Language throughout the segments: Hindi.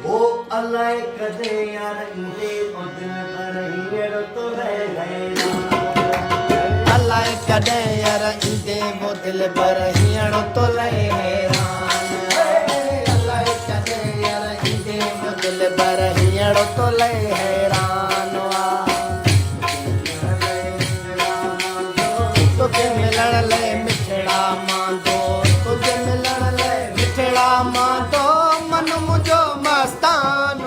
वो अल्लाह कदे यार इंदे ओ दिल पर हीड़ तो रह गए अल्लाह कदे यार इंदे वो दिल पर हीड़ तो रहे हैरान अल्लाह कदे यार इंदे वो दिल पर हीड़ तो रहे हैरान तुझे मिलण ले मिठड़ा मांदो तुझे मिलण ले मिठड़ा मांदो मन मुझो मस्तान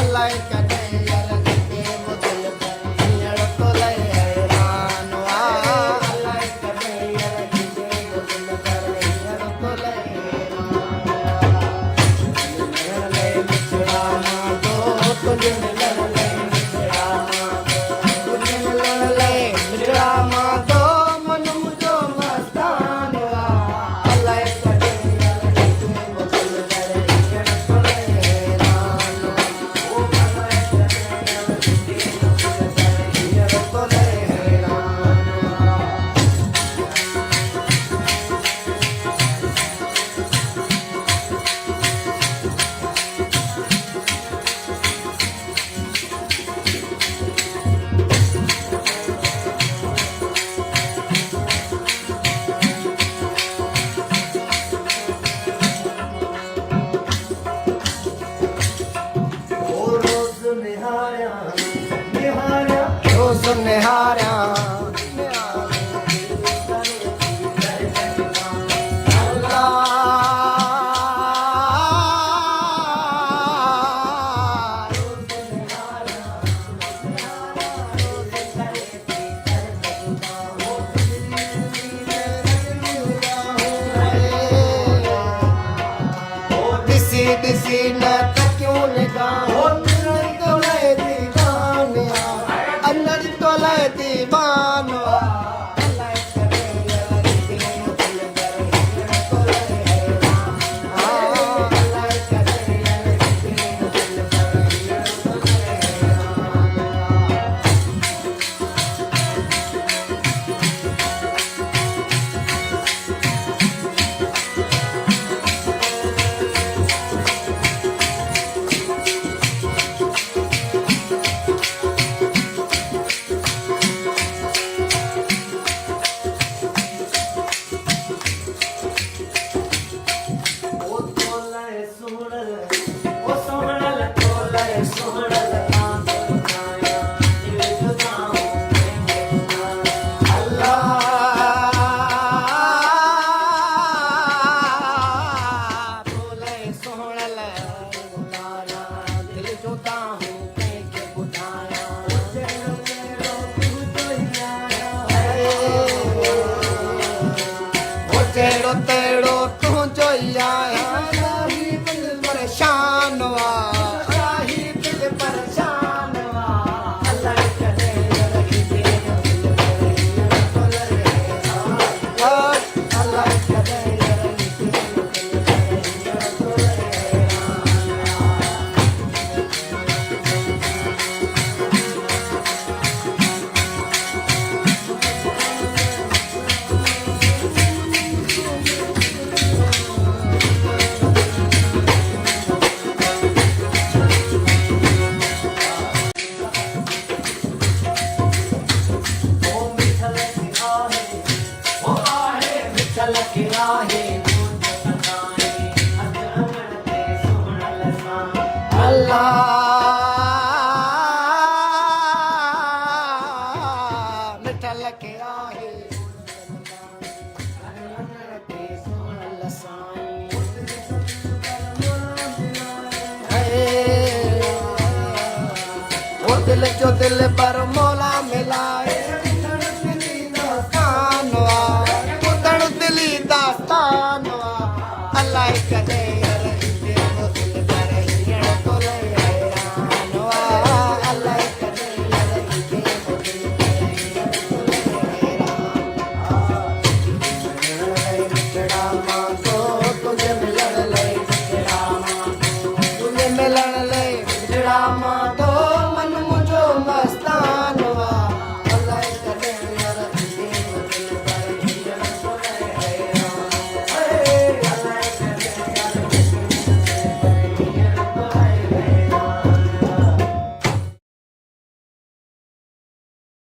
अल्लाह कदे यार इंदे वो दिल पर हीड़ तो रहे हैरान अल्लाह कदे यार इंदे वो दिल पर हीड़ तो रहे हैरान मिठड़ा मांदो तुझे मिलण ले मिठड़ा मांदो तुझे मिलण ले मिठड़ा मांदो मन मुझो मस्तान अल्लाह कदे यार इंदे वो दिल पर हीड़ तो रहे हैरान हीड़ तो रहे हैरान वो रोज निहारिया निहारिया रोज निहारिया दिसी दिसी न क्यों लगा अंदर तो ले दीवाना अंदर तो ले दीवाना अल्लाह करे यार दिल दिल पर हीड़ तो रहे हैरान अल्लाह करे यार दिल दिल पर हीड़ तो रहे हैरान ओ तोले सुहड़ल ओ सुहड़ल तोले सुहड़ल कांदो काया दिल जुदा हो तोले सोहणल लाला दिल जोता हूँ कंहिंखे ॿुधायां ओ जहिड़ो तहिड़ो तूं जो ई आहियां राही दिल परेशान राही दिल परेशान अल्लाह कदे यार इंदे वो दिल पर हीड़ तो रहे हैरान अल्लाह कदे यार इंदे वो दिल पर हीड़ तो रहे हैरान ओ मिठल की आहे ओ आहे मिठल की आहे अल्लाह मिठल के आहे सोहणल साईं ओ दिल जो दिल पर